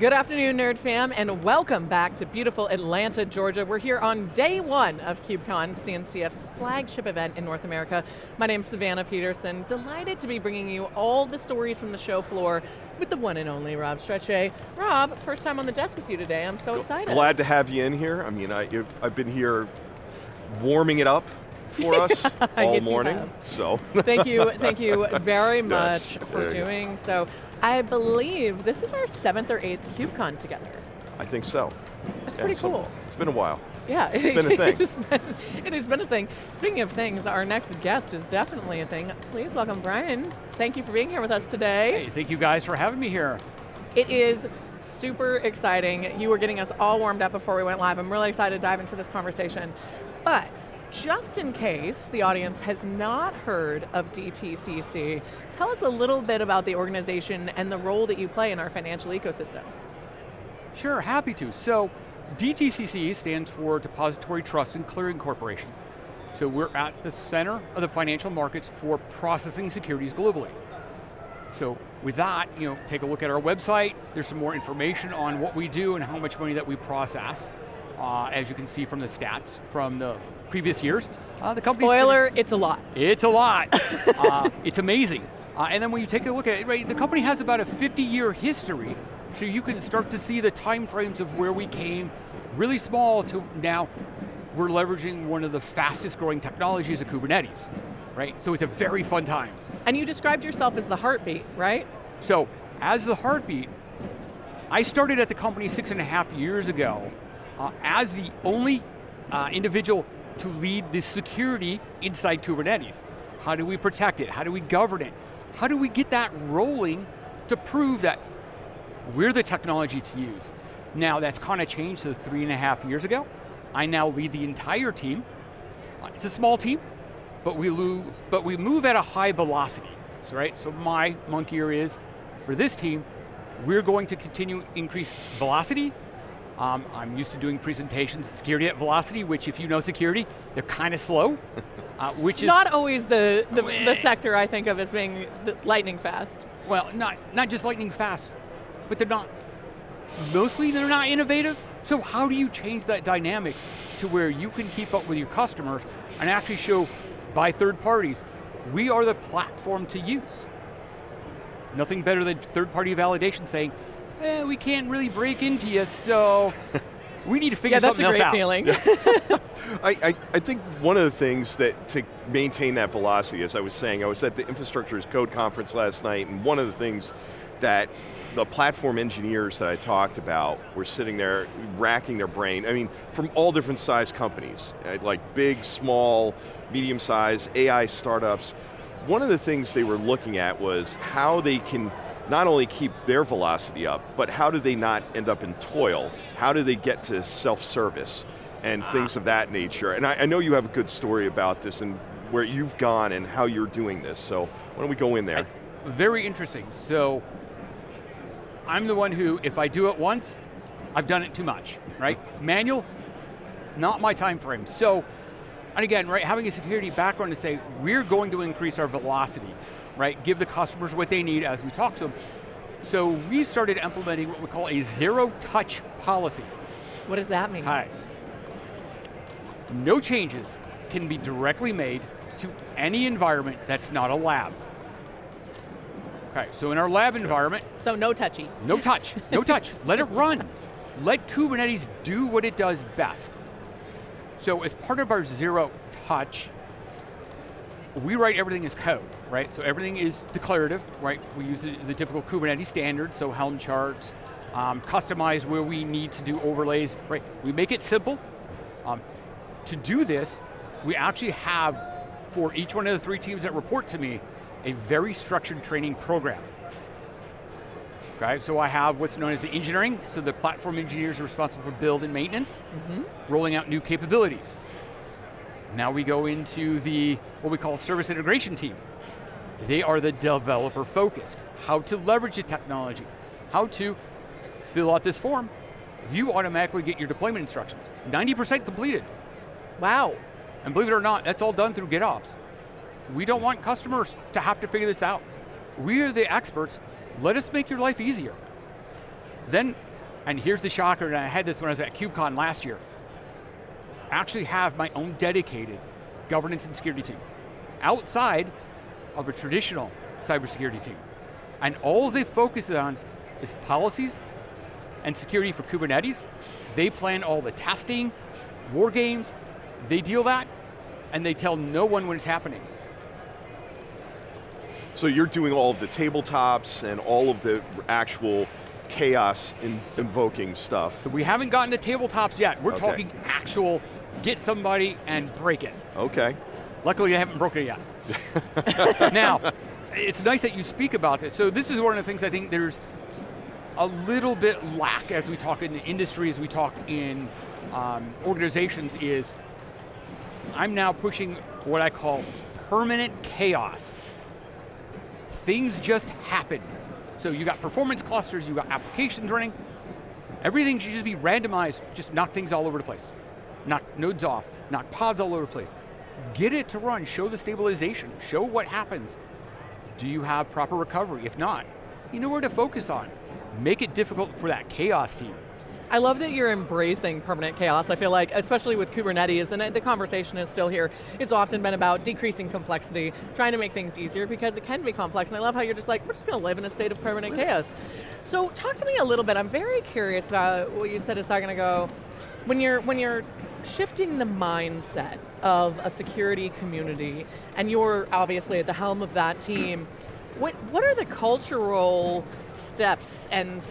Good afternoon, Nerd Fam, and welcome back to beautiful Atlanta, Georgia. We're here on day one of KubeCon, CNCF's flagship event in North America. My name's Savannah Peterson, delighted to be bringing you all the stories from the show floor with the one and only Rob Strechay. Rob, first time on the desk with you today, I'm so excited. Glad to have you in here. I mean, I've been here warming it up for us all morning, so. Thank you very much for doing so. I believe this is our 7th or 8th KubeCon together. I think so. That's pretty cool. It's been a while. Yeah, it's been a thing. It has been a thing. Speaking of things, our next guest is definitely a thing. Please welcome Brian. Thank you for being here with us today. Hey, thank you guys for having me here. It is super exciting. You were getting us all warmed up before we went live. I'm really excited to dive into this conversation. But just in case the audience has not heard of DTCC, tell us a little bit about the organization and the role that you play in our financial ecosystem. Sure, happy to. So DTCC stands for Depository Trust and Clearing Corporation. So we're at the center of the financial markets for processing securities globally. So with that, take a look at our website. There's some more information on what we do and how much money that we process. As you can see from the stats from the previous years. The Spoiler, it's a lot. It's a lot. It's amazing. And then when you take a look at it, right, the company has about a 50-year history, so you can start to see the time frames of where we came, really small to now we're leveraging one of the fastest growing technologies of Kubernetes, right? So it's a very fun time. And you described yourself as the heartbeat, right? So as the heartbeat, I started at the company 6.5 years ago as the only individual to lead the security inside Kubernetes. How do we protect it? How do we govern it? How do we get that rolling to prove that we're the technology to use? Now that's kind of changed to 3.5 years ago. I now lead the entire team. It's a small team, but we move at a high velocity, right? So my monkey ear is, for this team, we're going to continue increase velocity. I'm used to doing presentations, security at velocity, which if you know security, they're kind of slow. Which is not always the sector I think of as being lightning fast. Well, not just lightning fast, but they're not innovative. So how do you change that dynamics to where you can keep up with your customers and actually show by third parties, we are the platform to use. Nothing better than third-party validation saying, we can't really break into you, so we need to figure something else out. Yeah, that's a great feeling. I think one of the things that to maintain that velocity, as I was saying, I was at the Infrastructure as Code conference last night, and one of the things that the platform engineers that I talked about were sitting there racking their brain, I mean, from all different size companies, like big, small, medium-sized, AI startups. One of the things they were looking at was how they can not only keep their velocity up, but how do they not end up in toil? How do they get to self-service and things of that nature? And I know you have a good story about this and where you've gone and how you're doing this, so why don't we go in there? Very interesting. So, I'm the one who, if I do it once, I've done it too much, right? Manual, not my time frame. So, and again, right, having a security background to say, we're going to increase our velocity, right? Give the customers what they need as we talk to them. So we started implementing what we call a zero-touch policy. What does that mean? Hi. No changes can be directly made to any environment that's not a lab. Okay, so in our lab environment. So no touchy. No touch, no touch. Let it run. Let Kubernetes do what it does best. So as part of our zero touch, we write everything as code, right? So everything is declarative, right? We use the typical Kubernetes standards, so Helm charts, customize where we need to do overlays, right? We make it simple. To do this, we actually have, for each one of the 3 teams that report to me, a very structured training program. Okay, so I have what's known as the engineering, so the platform engineers are responsible for build and maintenance, rolling out new capabilities. Now we go into the, what we call service integration team. They are the developer focused. How to leverage the technology, how to fill out this form. You automatically get your deployment instructions. 90% completed. Wow. And believe it or not, that's all done through GitOps. We don't want customers to have to figure this out. We are the experts. Let us make your life easier. Then And here's the shocker, and I had this when I was at KubeCon last year. I actually have my own dedicated governance and security team outside of a traditional cybersecurity team. And all they focus on is policies and security for Kubernetes. They plan all the testing, war games, they deal that, and they tell no one when it's happening. So you're doing all of the tabletops and all of the actual chaos invoking stuff. So we haven't gotten to tabletops yet. We're talking actual, get somebody and break it. Okay. Luckily I haven't broken it yet. Now, it's nice that you speak about this. So this is one of the things I think there's a little bit lack as we talk in the industry, as we talk in organizations is, I'm now pushing what I call permanent chaos. Things just happen. So you got performance clusters, you got applications running, everything should just be randomized, just knock things all over the place. Knock nodes off, knock pods all over the place. Get it to run, show the stabilization, show what happens. Do you have proper recovery? If not, you know where to focus on. Make it difficult for that chaos team. I love that you're embracing permanent chaos. I feel like, especially with Kubernetes, and the conversation is still here, it's often been about decreasing complexity, trying to make things easier because it can be complex, and I love how you're just like, we're just going to live in a state of permanent chaos. So talk to me a little bit, I'm very curious about what you said a second ago. When you're shifting the mindset of a security community, and you're obviously at the helm of that team, what are the cultural steps and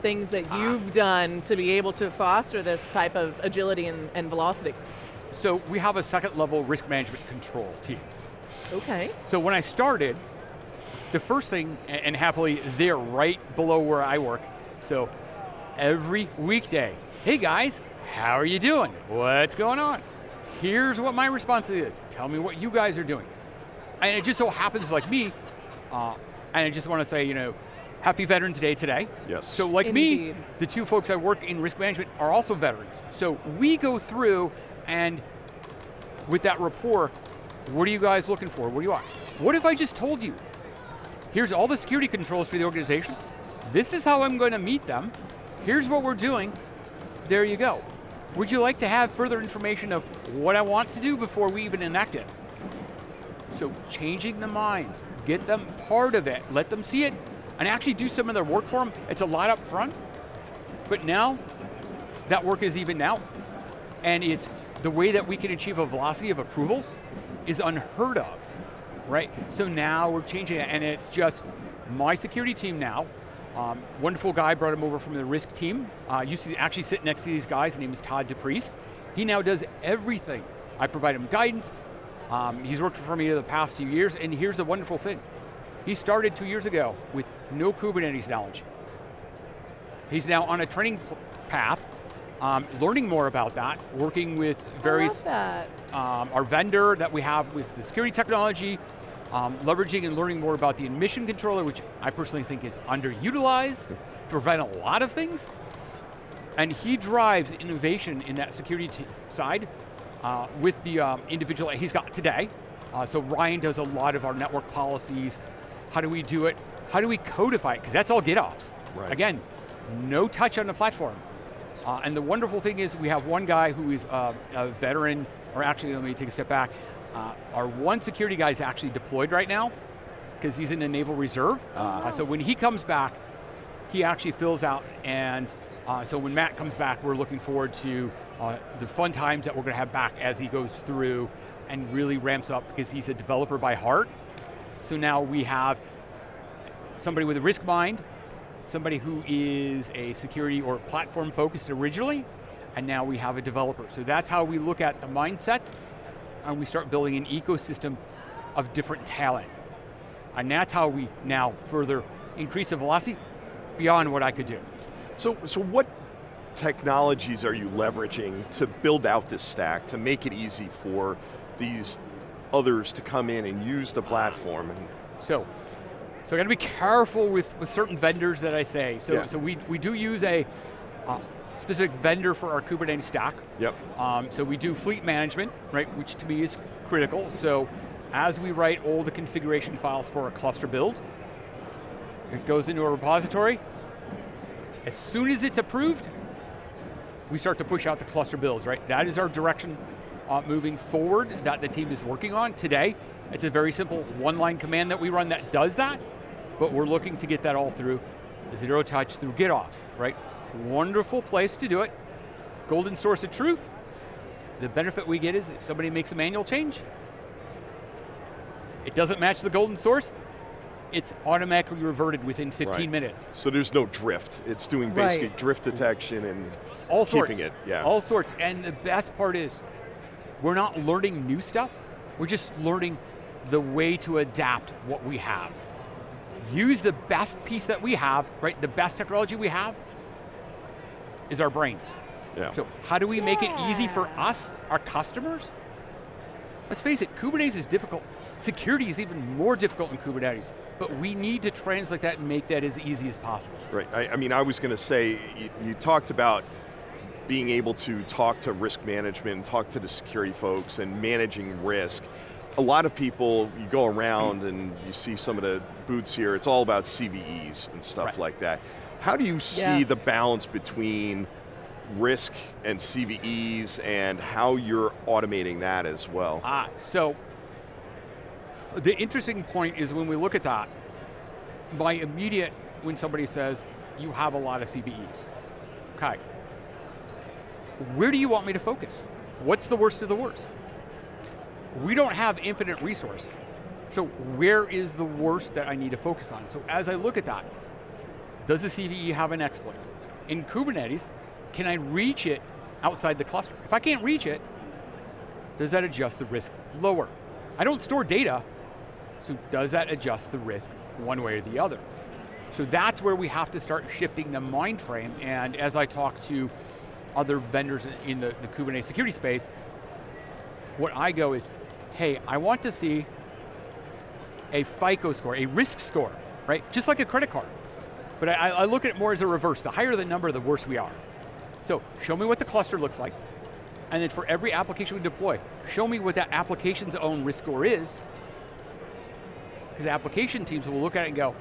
things that you've done to be able to foster this type of agility and velocity? So we have a second level risk management control team. Okay. So when I started, the first thing, and happily they're right below where I work, so every weekday, hey guys, how are you doing? What's going on? Here's what my response is. Tell me what you guys are doing. And it just so happens like me, and I just want to say, you know, happy Veterans Day today. Yes. So like Indeed. me, the two folks I work in risk management are also veterans. So we go through and with that rapport, what are you guys looking for? What do you want? What if I just told you, here's all the security controls for the organization. This is how I'm going to meet them. Here's what we're doing. There you go. Would you like to have further information of what I want to do before we even enact it? So changing the minds, get them part of it, let them see it, and actually do some of their work for them. It's a lot up front, but now that work is even out. And it's the way that we can achieve a velocity of approvals is unheard of, right? So now we're changing it, and it's just my security team now. Wonderful guy, brought him over from the risk team. Used to actually sit next to these guys, his name is Todd DePriest. He now does everything. I provide him guidance. He's worked for me the past few years, and here's the wonderful thing. He started 2 years ago with no Kubernetes knowledge. He's now on a training path, learning more about that, working with various, our vendor that we have with the security technology, leveraging and learning more about the admission controller, which I personally think is underutilized to prevent a lot of things. And he drives innovation in that security side with the individual he's got today. So Ryan does a lot of our network policies. How do we do it? How do we codify it? Because that's all GitOps. Right. Again, no touch on the platform. And the wonderful thing is we have one guy who is a veteran, or actually let me take a step back. Our one security guy is actually deployed right now because he's in the Naval Reserve. So when he comes back, he actually fills out, and so when Matt comes back, we're looking forward to the fun times that we're going to have back as he goes through and really ramps up because he's a developer by heart. So now we have somebody with a risk mind, somebody who is a security or platform focused originally, and now we have a developer. So that's how we look at the mindset, and we start building an ecosystem of different talent. And that's how we now further increase the velocity beyond what I could do. So what technologies are you leveraging to build out this stack, to make it easy for these others to come in and use the platform? So I got to be careful with certain vendors that I say. So, so we do use a specific vendor for our Kubernetes stack. Yep. So we do fleet management, right, which to me is critical. So as we write all the configuration files for a cluster build, it goes into a repository, As soon as it's approved, we start to push out the cluster builds, right? That is our direction moving forward that the team is working on today. It's a very simple one-line command that we run that does that, but we're looking to get that all through zero touch through GitOps, right? Wonderful place to do it. Golden source of truth. The benefit we get is if somebody makes a manual change, it doesn't match the golden source, it's automatically reverted within 15 minutes. So there's no drift. It's doing basically drift detection and all keeping sorts. it, yeah. All sorts, and the best part is, we're not learning new stuff, we're just learning the way to adapt what we have. Use the best piece that we have, right? The best technology we have is our brains. Yeah. So how do we make it easy for us, our customers? Let's face it, Kubernetes is difficult. Security is even more difficult in Kubernetes, but we need to translate that and make that as easy as possible. Right, I mean, I was going to say, you talked about being able to talk to risk management and talk to the security folks and managing risk. A lot of people, you go around and you see some of the booths here, it's all about CVEs and stuff like that. How do you see the balance between risk and CVEs and how you're automating that as well? So the interesting point is when we look at that, my immediate, when somebody says, you have a lot of CVEs, okay. Where do you want me to focus? What's the worst of the worst? We don't have infinite resource. So where is the worst that I need to focus on? So as I look at that, does the CVE have an exploit? In Kubernetes, can I reach it outside the cluster? If I can't reach it, does that adjust the risk lower? I don't store data, so does that adjust the risk one way or the other? So that's where we have to start shifting the mind frame, and as I talk to other vendors in the Kubernetes security space, what I go is, hey, I want to see a FICO score, a risk score, right? Just like a credit card. But I look at it more as a reverse. The higher the number, the worse we are. So show me what the cluster looks like, and then for every application we deploy, show me what that application's own risk score is, because application teams will look at it and go,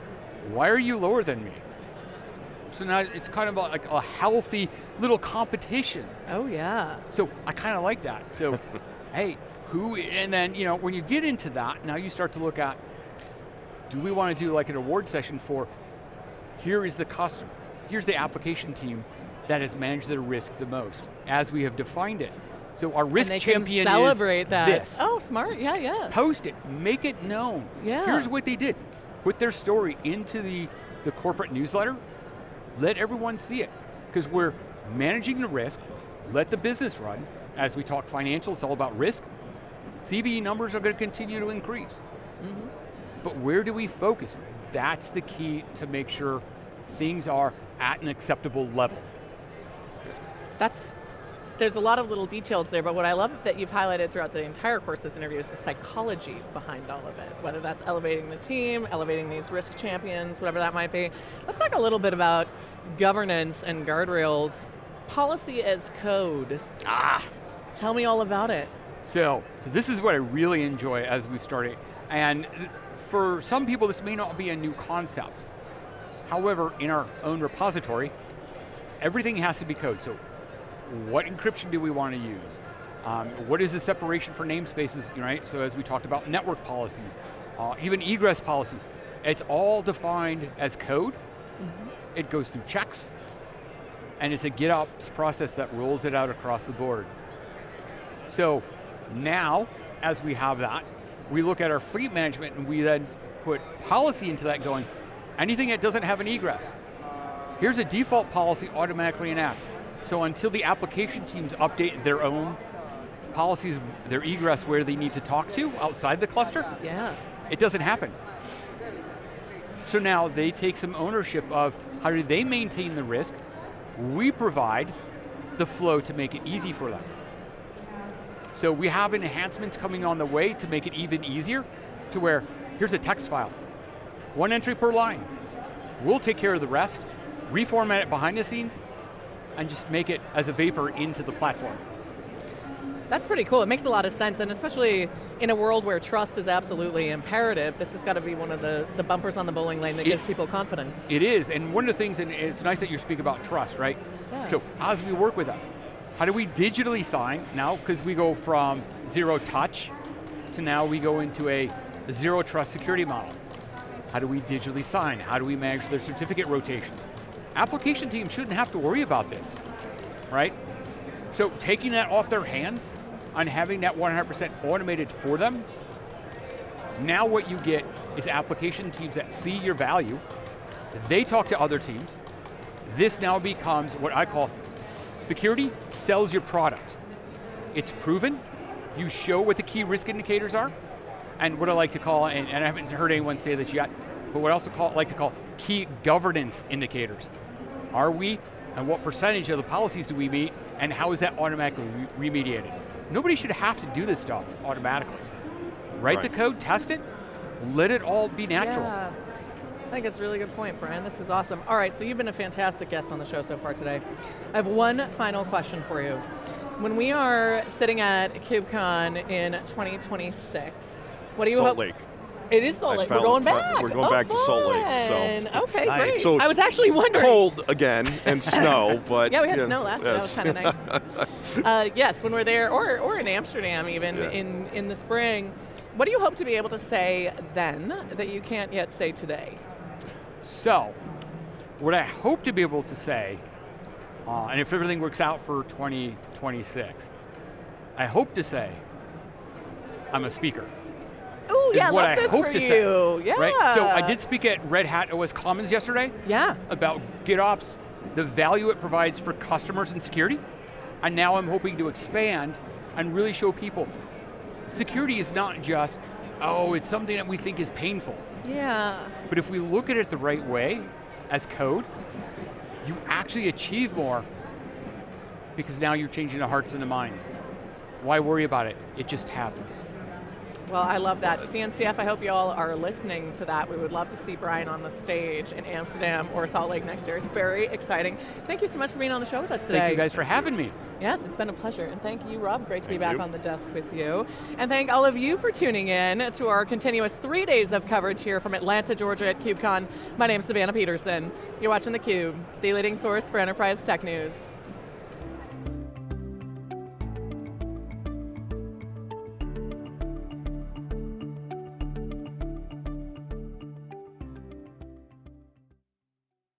why are you lower than me? So now it's kind of like a healthy little competition. Oh yeah. So I kind of like that. So, hey, and then when you get into that, now you start to look at, do we want to do like an award session for, here is the customer, here's the application team that has managed their risk the most, as we have defined it. So our risk champion can celebrate is that. this. Oh, smart, yeah. Post it, make it known. Yeah. Here's what they did. Put their story into the corporate newsletter, let everyone see it. Because we're managing the risk, let the business run. As we talk financial, it's all about risk. CVE numbers are going to continue to increase. But where do we focus? That's the key to make sure things are at an acceptable level. There's a lot of little details there, but what I love that you've highlighted throughout the entire course of this interview is the psychology behind all of it, whether that's elevating the team, elevating these risk champions, whatever that might be. Let's talk a little bit about governance and guardrails. Policy as code. Tell me all about it. So this is what I really enjoy as we've started. And for some people, this may not be a new concept. However, in our own repository, everything has to be code. So what encryption do we want to use? What is the separation for namespaces, right? So as we talked about network policies, even egress policies, it's all defined as code. It goes through checks, and it's a GitOps process that rolls it out across the board. So now, as we have that, we look at our fleet management and we then put policy into that going, anything that doesn't have an egress, here's a default policy automatically enact. So until the application teams update their own policies, their egress where they need to talk to outside the cluster, it doesn't happen. So now they take some ownership of how do they maintain the risk. We provide the flow to make it easy for them. So we have enhancements coming on the way to make it even easier to where, here's a text file, 1 entry per line. We'll take care of the rest, reformat it behind the scenes, and just make it as a vapor into the platform. That's pretty cool. It makes a lot of sense, and especially in a world where trust is absolutely imperative, this has got to be one of the bumpers on the bowling lane that gives people confidence. It is, and one of the things, and it's nice that you speak about trust, right? Yeah. So as we work with them, how do we digitally sign now? Because we go from zero touch to now we go into a zero trust security model. How do we digitally sign? How do we manage their certificate rotation? Application teams shouldn't have to worry about this, right? So taking that off their hands and having that 100% automated for them, now what you get is application teams that see your value, they talk to other teams. This now becomes what I call security sells your product. It's proven, you show what the key risk indicators are, and what I like to call, and I haven't heard anyone say this yet, but what I also like to call key governance indicators. Are we, and what percentage of the policies do we meet, and how is that automatically remediated? Nobody should have to do this stuff automatically. Write the code, test it, let it all be natural. Yeah. I think it's a really good point, Brian. This is awesome. All right, so you've been a fantastic guest on the show so far today. I have one final question for you. When we are sitting at KubeCon in 2026, what do you hope? Salt Lake. It is Salt Lake. We're going back. We're going back to Salt Lake. So. Okay, Nice. great. So I was actually wondering. Cold again and snow, but yeah, we had snow last year. yes. That was kind of nice. Yes, when we're there, or in Amsterdam even in the spring. What do you hope to be able to say then that you can't yet say today? So, what I hope to be able to say, and if everything works out for 2026, I hope to say, I'm a speaker. Oh yeah, what love I this hope for to you. say. Yeah. Right? So I did speak at Red Hat OS Commons yesterday. Yeah. About GitOps, the value it provides for customers and security. And now I'm hoping to expand and really show people, security is not just, oh, it's something that we think is painful. Yeah. But if we look at it the right way, as code, you actually achieve more because now you're changing the hearts and the minds. Why worry about it? It just happens. Well, I love that. CNCF, I hope you all are listening to that. We would love to see Brian on the stage in Amsterdam or Salt Lake next year. It's very exciting. Thank you so much for being on the show with us today. Thank you guys for having me. Yes, it's been a pleasure. And thank you, Rob. Great to be Thank back you. on the desk with you. And thank all of you for tuning in to our continuous 3 days of coverage here from Atlanta, Georgia at KubeCon. My name is Savannah Peterson. You're watching theCUBE, the leading source for enterprise tech news.